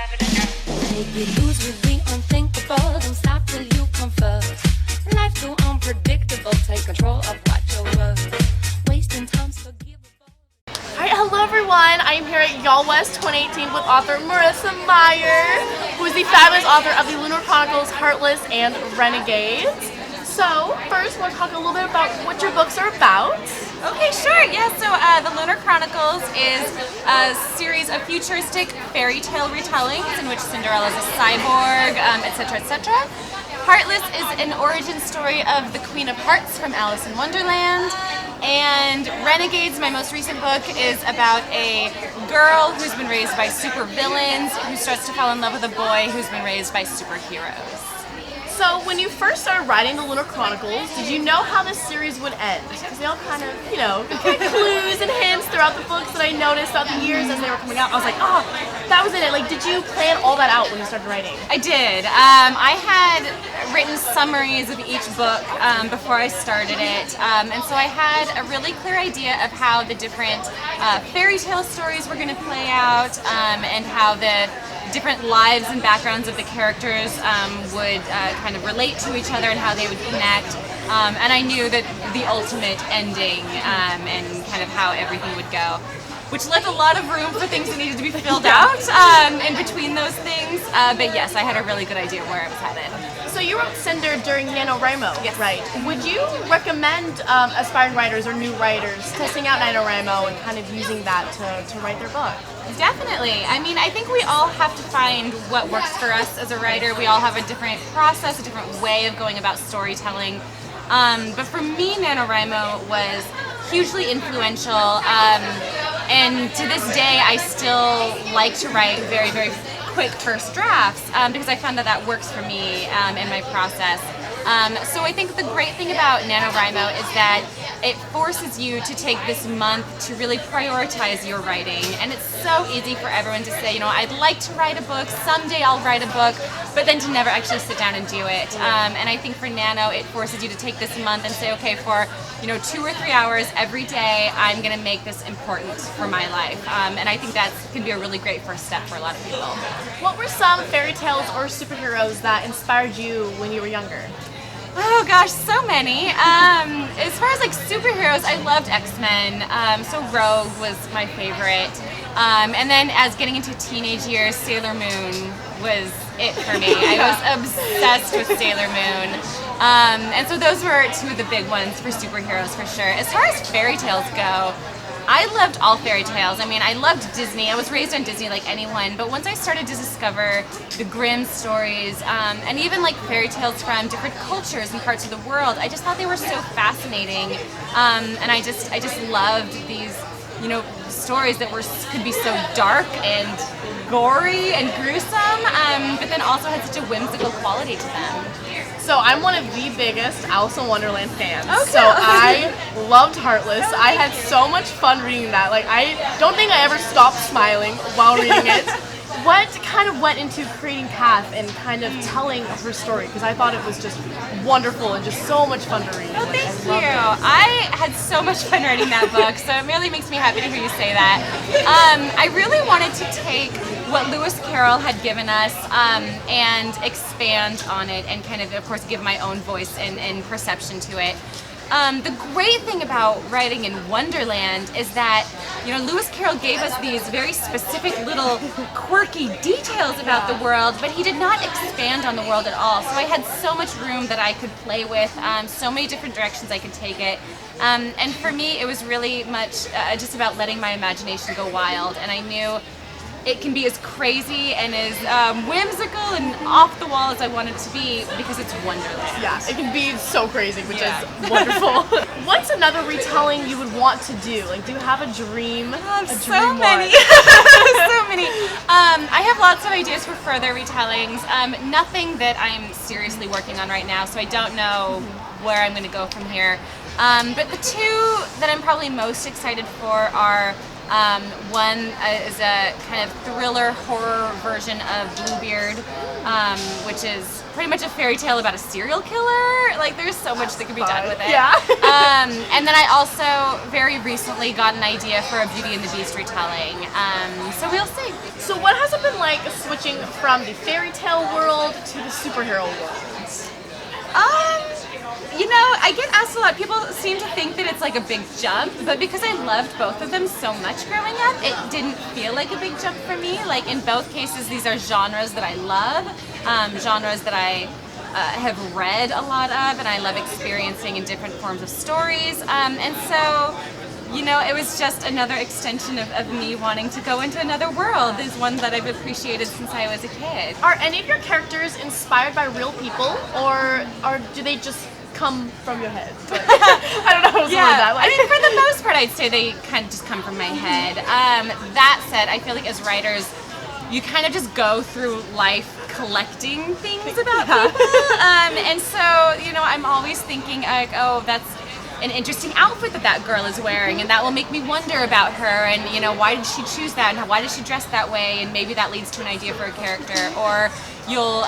Make you lose with the unthinkable. Don't stop till you come first. Life too unpredictable. Take control of what you're worth. Wasting time's forgivable. Alright, hello everyone. I am here at Yallwest 2018 with author Marissa Meyer, who is the fabulous author of the Lunar Chronicles, Heartless, and Renegades. So, first, we'll talk a little bit about what your books are about. Okay, sure. Yeah, so the Lunar Chronicles is a series of futuristic fairy tale retellings in which Cinderella is a cyborg, etc., etc. Heartless is an origin story of the Queen of Hearts from Alice in Wonderland. And Renegades, my most recent book, is about a girl who's been raised by supervillains who starts to fall in love with a boy who's been raised by superheroes. So, when you first started writing the Lunar Chronicles, did you know how this series would end? Because they all kind of, clues and hints throughout the books that I noticed throughout the years as they were coming out. I was like, oh, that was in it. Like, did you plan all that out when you started writing? I did. I had written summaries of each book before I started it, and so I had a really clear idea of how the different fairy tale stories were going to play out, and how the different lives and backgrounds of the characters would kind of relate to each other and how they would connect. And I knew that the ultimate ending and kind of how everything would go, which left a lot of room for things that needed to be filled out in between those things. But yes, I had a really good idea of where I was headed. So you wrote Cinder during NaNoWriMo, yes. Right? Would you recommend aspiring writers or new writers testing out NaNoWriMo and kind of using that to write their book? Definitely. I mean, I think we all have to find what works for us as a writer. We all have a different process, a different way of going about storytelling. But for me, NaNoWriMo was hugely influential. And to this day, I still like to write very, very quick first drafts because I found that that works for me in my process. So I think the great thing about NaNoWriMo is that it forces you to take this month to really prioritize your writing. And it's so easy for everyone to say, I'd like to write a book, someday I'll write a book, but then to never actually sit down and do it. And I think for Nano, it forces you to take this month and say, okay, for 2 or 3 hours every day, I'm going to make this important for my life. And I think that can be a really great first step for a lot of people. What were some fairy tales or superheroes that inspired you when you were younger? Oh gosh, so many. As far as superheroes, I loved X-Men, so Rogue was my favorite. And then as getting into teenage years, Sailor Moon was it for me. I was obsessed with Sailor Moon. And so those were two of the big ones for superheroes for sure. As far as fairy tales go, I loved all fairy tales. I mean, I loved Disney. I was raised on Disney like anyone, but once I started to discover the Grimm stories, and even fairy tales from different cultures and parts of the world, I just thought they were so fascinating. And I just loved these, stories that could be so dark and gory and gruesome, but then also had such a whimsical quality to them. So I'm one of the biggest Alice in Wonderland fans. Okay. So I loved Heartless. I had so much fun reading that. I don't think I ever stopped smiling while reading it. What kind of went into creating Kath and kind of telling her story? Because I thought it was just wonderful and just so much fun to read. Oh, thank you. I had so much fun writing that book, so it really makes me happy to hear you say that. I really wanted to take what Lewis Carroll had given us and expand on it and kind of course, give my own voice and perception to it. The great thing about writing in Wonderland is that, Lewis Carroll gave us these very specific little quirky details about the world, but he did not expand on the world at all. So I had so much room that I could play with, so many different directions I could take it. And for me, it was really much just about letting my imagination go wild. And I knew it can be as crazy and as whimsical and off the wall as I want it to be because it's Wonderland. Yeah, it can be so crazy, which is wonderful. What's another retelling you would want to do? Do you have a dream? So many. So many. I have lots of ideas for further retellings. Nothing that I'm seriously working on right now, so I don't know where I'm going to go from here. But the two that I'm probably most excited for are One is a kind of thriller horror version of Bluebeard, which is pretty much a fairy tale about a serial killer. Like, there's so much that can be done with it. Yeah. And then I also very recently got an idea for a Beauty and the Beast retelling. So we'll see. So what has it been like switching from the fairy tale world to the superhero world? You know, I get asked a lot. People seem to think that it's like a big jump, but because I loved both of them so much growing up, it didn't feel like a big jump for me. Like, in both cases, these are genres that I love, genres that I have read a lot of, and I love experiencing in different forms of stories. And so, you know, it was just another extension of me wanting to go into another world. Is one that I've appreciated since I was a kid. Are any of your characters inspired by real people, or do they just come from your head? Like, I don't know how to word that. I mean, for the most part, I'd say they kind of just come from my head. That said, I feel like as writers, you kind of just go through life collecting things about people. And so, you know, I'm always thinking, like, oh, that's an interesting outfit that girl is wearing, and that will make me wonder about her, and, you know, why did she choose that, and why does she dress that way, and maybe that leads to an idea for a character. Or you'll,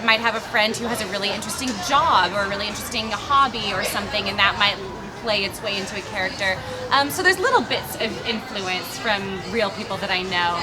might have a friend who has a really interesting job or a really interesting hobby or something, and that might play its way into a character. So there's little bits of influence from real people that I know,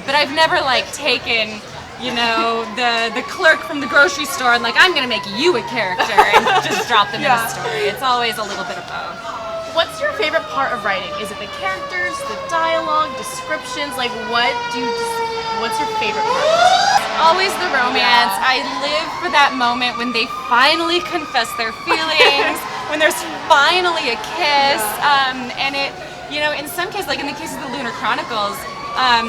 but I've never, like, taken, you know, the clerk from the grocery store and, like, I'm gonna make you a character and just drop them in a story. It's always a little bit of both. What's your favorite part of writing? Is it the characters, the dialogue, descriptions? Like, what's your favorite part? Always the romance. I live for that moment when they finally confess their feelings, when there's finally a kiss, and it, you know, in some cases, like in the case of the Lunar Chronicles,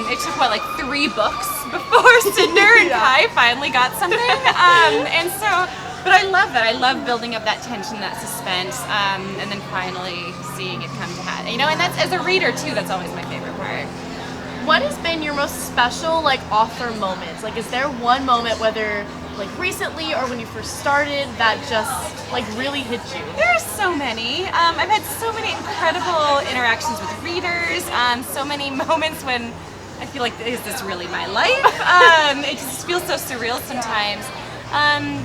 it took, what, like 3 books before Cinder and Kai finally got something. And so, but I love that. I love building up that tension, that suspense, and then finally seeing it come to hat. You know, and that's, as a reader too, that's always my favorite part. What has been your most special, like, author moments? Like, is there one moment, whether like recently or when you first started, that just like really hit you? There are so many. I've had so many incredible interactions with readers, so many moments when I feel like, is this really my life? It just feels so surreal sometimes.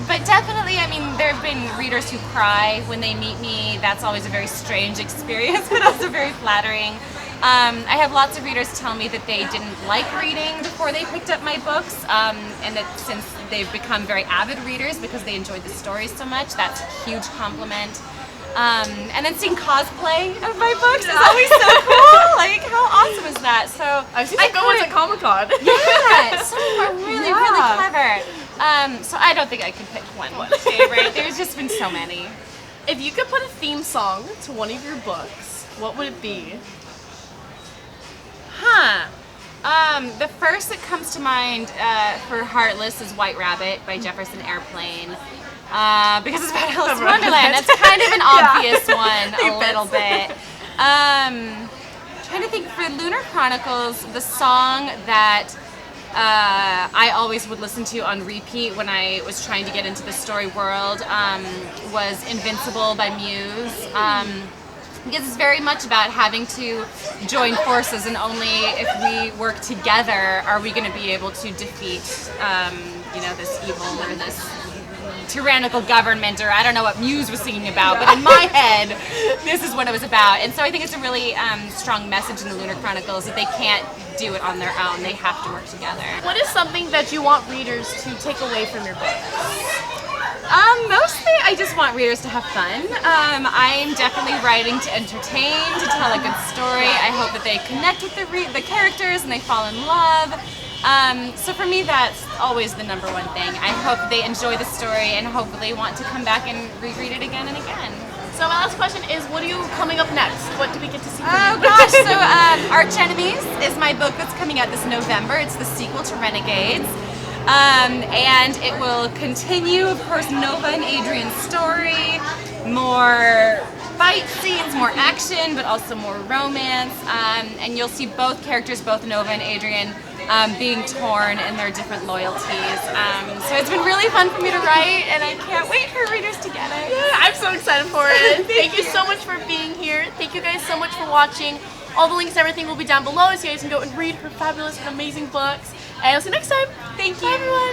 But definitely, I mean, there have been readers who cry when they meet me. That's always a very strange experience, but also very flattering. I have lots of readers tell me that they didn't like reading before they picked up my books, and that since they've become very avid readers because they enjoyed the stories so much, that's a huge compliment. And then seeing cosplay of my books is always so cool. Like, how awesome is that? So I've seen good ones at Comic-Con. Yeah, some of them are really, really clever. So I don't think I could pick one favorite. There's just been so many. If you could put a theme song to one of your books, what would it be? The first that comes to mind for Heartless is White Rabbit by Jefferson Airplane. Because it's about Alice in Wonderland. That's kind of an obvious one, a little bit. Trying to think, for Lunar Chronicles, the song that I always would listen to on repeat when I was trying to get into the story world was Invincible by Muse. Because it's very much about having to join forces, and only if we work together are we going to be able to defeat, this evil or this tyrannical government, or I don't know what Muse was singing about, but in my head, this is what it was about. And so I think it's a really strong message in the Lunar Chronicles that they can't do it on their own. They have to work together. What is something that you want readers to take away from your book? Mostly I just want readers to have fun. I'm definitely writing to entertain, to tell a good story. I hope that they connect with the characters and they fall in love. So for me, that's always the number one thing. I hope they enjoy the story and hopefully want to come back and reread it again and again. So my last question is, what are you coming up next? What do we get to see from you? Oh gosh, so Arch Enemies is my book that's coming out this November. It's the sequel to Renegades. And it will continue, of course, Nova and Adrian's story, more fight scenes, more action, but also more romance, and you'll see both characters, both Nova and Adrian, being torn in their different loyalties. So it's been really fun for me to write, and I can't wait for readers to get it. Yeah, I'm so excited for it. Thank you so much for being here. Thank you guys so much for watching. All the links and everything will be down below so you guys can go and read her fabulous and amazing books. And I'll see you next time. Thank you. Bye, everyone.